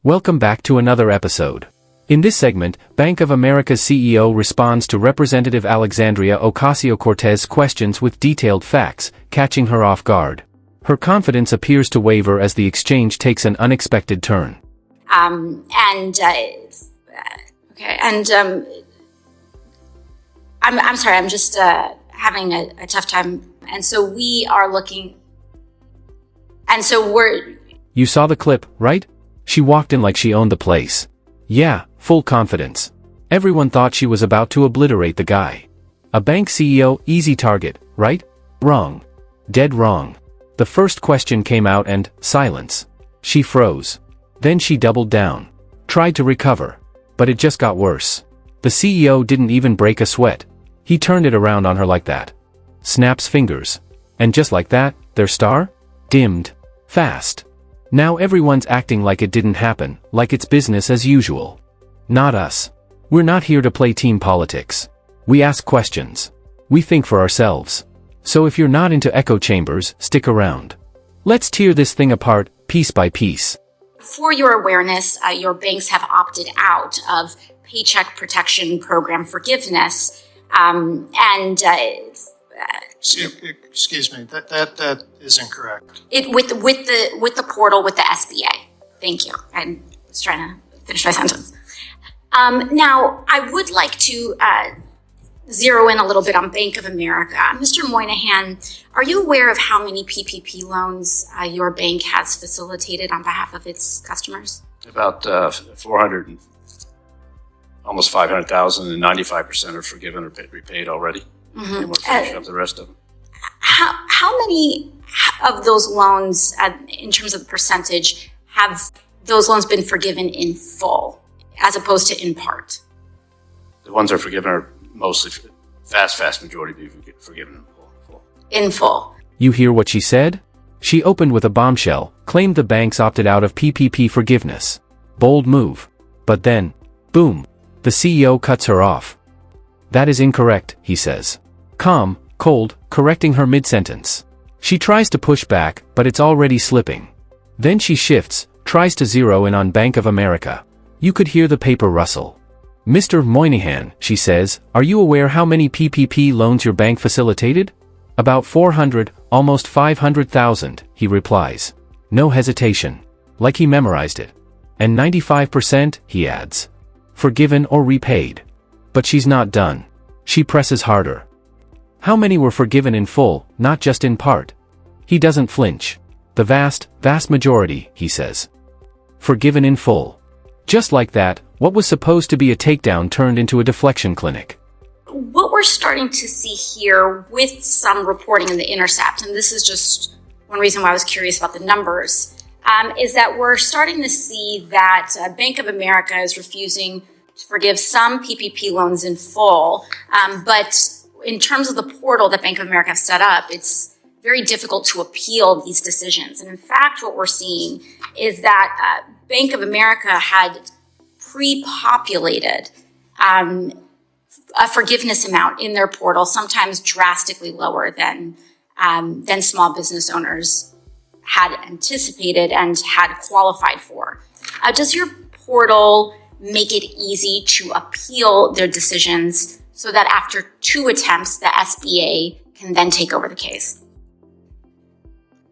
Welcome back to another episode. In this segment, Bank of America's CEO responds to Representative Alexandria Ocasio-Cortez questions with detailed facts, catching her off guard. Her confidence appears to waver as the exchange takes an unexpected turn. I'm sorry, I'm just having a tough time. And so we're... You saw the clip, right? She walked in like she owned the place. Yeah, full confidence. Everyone thought she was about to obliterate the guy. A bank CEO, easy target, right? Wrong. Dead wrong. The first question came out and, silence. She froze. Then she doubled down. Tried to recover. But it just got worse. The CEO didn't even break a sweat. He turned it around on her like that. Snaps fingers. And just like that, their star? Dimmed. Fast. Now everyone's acting like it didn't happen, like it's business as usual. Not us. We're not here to play team politics. We ask questions. We think for ourselves. So if you're not into echo chambers, stick around. Let's tear this thing apart, piece by piece. For your awareness, your banks have opted out of Paycheck Protection Program forgiveness, Excuse me, that is incorrect. With the portal with the SBA. Thank you. I was trying to finish my sentence. Now, I would like to zero in a little bit on Bank of America. Mr. Moynihan, are you aware of how many PPP loans your bank has facilitated on behalf of its customers? About 400, almost 500,000, and 95% are forgiven or repaid already. Mm-hmm. And we're finishing up the rest of them. How many of those loans, in terms of percentage, have those loans been forgiven in full, as opposed to in part? The ones that are forgiven are mostly, vast majority be forgiven in full. In full. You hear what she said? She opened with a bombshell, claimed the banks opted out of PPP forgiveness. Bold move. But then, boom, the CEO cuts her off. That is incorrect, he says. Calm, cold, correcting her mid-sentence. She tries to push back, but it's already slipping. Then she shifts, tries to zero in on Bank of America. You could hear the paper rustle. Mr. Moynihan, she says, are you aware how many PPP loans your bank facilitated? About 400, almost 500,000, he replies. No hesitation. Like he memorized it. And 95%, he adds. Forgiven or repaid. But she's not done. She presses harder. How many were forgiven in full, not just in part? He doesn't flinch. The vast majority, he says. Forgiven in full. Just like that, what was supposed to be a takedown turned into a deflection clinic. What we're starting to see here with some reporting in The Intercept, and this is just one reason why I was curious about the numbers, is that we're starting to see that Bank of America is refusing to forgive some PPP loans in full, but in terms of the portal that Bank of America has set up, it's very difficult to appeal these decisions. And in fact, what we're seeing is that Bank of America had pre-populated a forgiveness amount in their portal, sometimes drastically lower than small business owners had anticipated and had qualified for. Does your portal make it easy to appeal their decisions so that after 2 attempts, the SBA can then take over the case?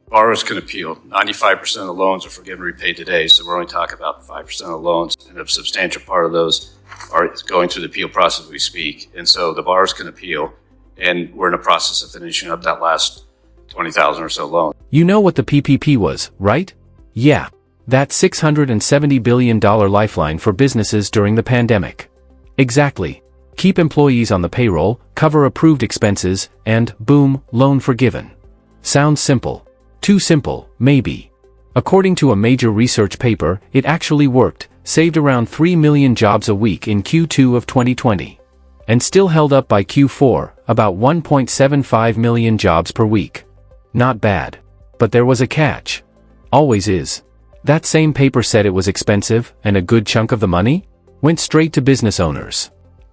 Borrowers can appeal. 95% of the loans are forgiven and repaid today, so we're only talking about 5% of the loans, and a substantial part of those are going through the appeal process as we speak. And so the borrowers can appeal, and we're in the process of finishing up that last 20,000 or so loans. You know what the PPP was, right? Yeah. That $670 billion lifeline for businesses during the pandemic. Exactly. Keep employees on the payroll, cover approved expenses, and, boom, loan forgiven. Sounds simple. Too simple, maybe. According to a major research paper, it actually worked, saved around 3 million jobs a week in Q2 of 2020. And still held up by Q4, about 1.75 million jobs per week. Not bad. But there was a catch. Always is. That same paper said it was expensive, and a good chunk of the money went straight to business owners.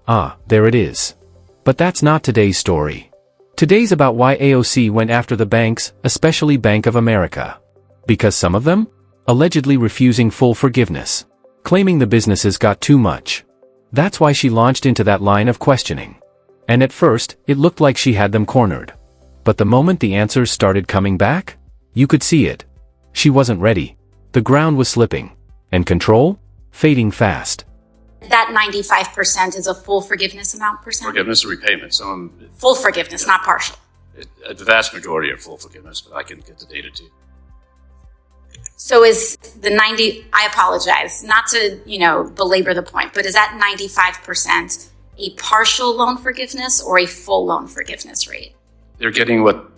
Ah, there it is. But that's not today's story. Today's about why AOC went after the banks, especially Bank of America. Because some of them? allegedly refusing full forgiveness, claiming the businesses got too much. That's why she launched into that line of questioning. And at first, it looked like she had them cornered. But the moment the answers started coming back, you could see it. She wasn't ready. The ground was slipping. And control? Fading fast. That 95% is a full forgiveness amount percent? Forgiveness or repayment. Full forgiveness, not partial. The vast majority are full forgiveness, but I can get the data to you. So is the 90, I apologize, not to, belabor the point, but is that 95% a partial loan forgiveness or a full loan forgiveness rate? They're getting what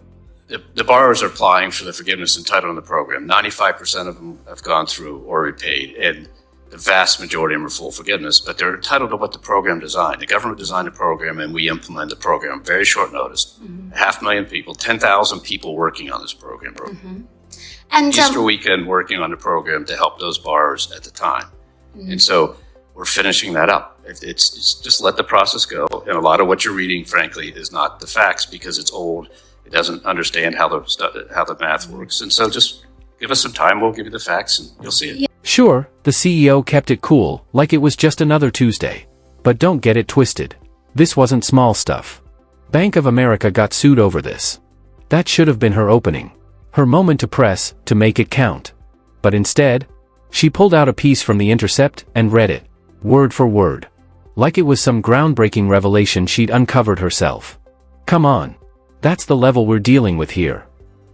the borrowers are applying for the forgiveness entitled in the program. 95% of them have gone through or repaid, and the vast majority of them are full forgiveness, but they're entitled to what the program designed. The government designed the program, and we implement the program. Very short notice. 500,000 people, 10,000 people working on this program. And Easter weekend working on the program to help those borrowers at the time. And so we're finishing that up. It's just let the process go. And a lot of what you're reading, frankly, is not the facts because it's old. It doesn't understand how the math works. And so just give us some time. We'll give you the facts and you'll see it. Sure, the CEO kept it cool, like it was just another Tuesday. But don't get it twisted. This wasn't small stuff. Bank of America got sued over this. That should have been her opening. Her moment to press, to make it count. But instead, she pulled out a piece from The Intercept and read it, word for word. Like it was some groundbreaking revelation she'd uncovered herself. Come on. That's the level we're dealing with here.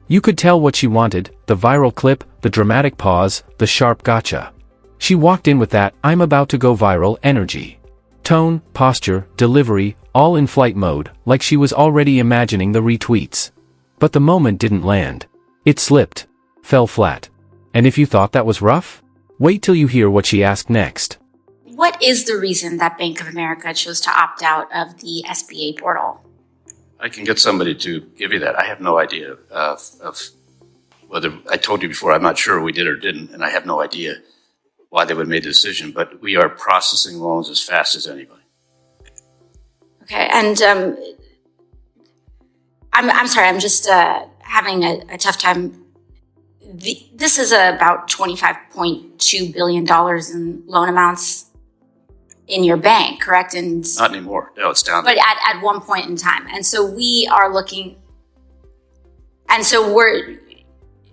You could tell what she wanted, the viral clip, the dramatic pause, the sharp gotcha. She walked in with that "I'm about to go viral" energy. Tone, posture, delivery, all in flight mode, like she was already imagining the retweets. But the moment didn't land. It slipped. Fell flat. And if you thought that was rough, wait till you hear what she asked next. What is the reason that Bank of America chose to opt out of the SBA portal? I can get somebody to give you that. I have no idea of whether, I told you before, I'm not sure we did or didn't, and I have no idea why they would have made the decision, but we are processing loans as fast as anybody. Okay, and I'm sorry, I'm just having a tough time. This is about $25.2 billion in loan amounts in your bank, correct? And not anymore. No, it's down. But at one point in time. And so we are looking, and so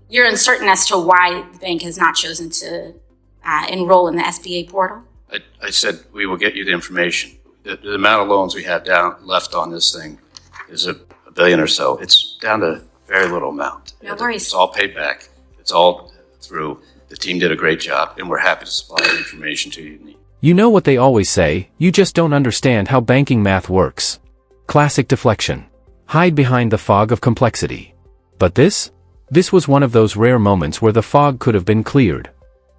you're uncertain as to why the bank has not chosen to enroll in the SBA portal? I said we will get you the information. The amount of loans we have left on this thing is a billion or so. It's down to very little amount. No worries. It's all paid back. It's all through. The team did a great job, and we're happy to supply the information to you. You know what they always say, you just don't understand how banking math works. Classic deflection. Hide behind the fog of complexity. But this was one of those rare moments where the fog could have been cleared.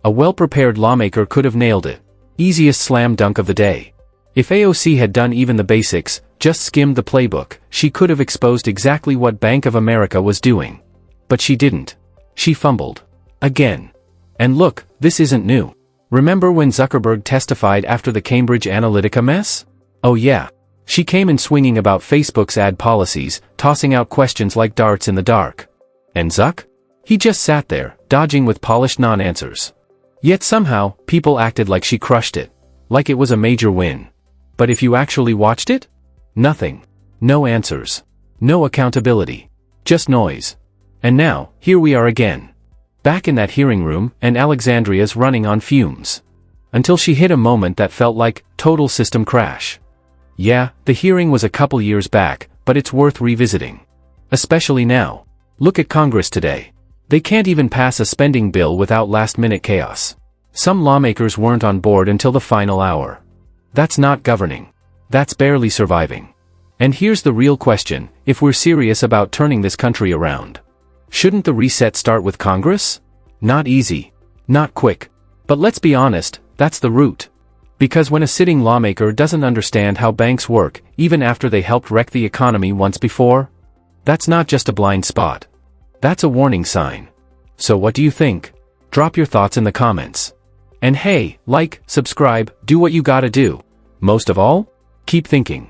A well-prepared lawmaker could have nailed it. Easiest slam dunk of the day. If AOC had done even the basics, just skimmed the playbook, she could have exposed exactly what Bank of America was doing. But she didn't. She fumbled. Again. And look, this isn't new. Remember when Zuckerberg testified after the Cambridge Analytica mess? Oh yeah. She came in swinging about Facebook's ad policies, tossing out questions like darts in the dark. And Zuck? He just sat there, dodging with polished non-answers. Yet somehow, people acted like she crushed it. Like it was a major win. But if you actually watched it? Nothing. No answers. No accountability. Just noise. And now, here we are again. Back in that hearing room, and Alexandria's running on fumes. Until she hit a moment that felt like total system crash. Yeah, the hearing was a couple years back, but it's worth revisiting. Especially now. Look at Congress today. They can't even pass a spending bill without last-minute chaos. Some lawmakers weren't on board until the final hour. That's not governing. That's barely surviving. And here's the real question, if we're serious about turning this country around. Shouldn't the reset start with Congress? Not easy. Not quick. But let's be honest, that's the root. Because when a sitting lawmaker doesn't understand how banks work, even after they helped wreck the economy once before, that's not just a blind spot. That's a warning sign. So what do you think? Drop your thoughts in the comments. And hey, like, subscribe, do what you gotta do. Most of all, keep thinking.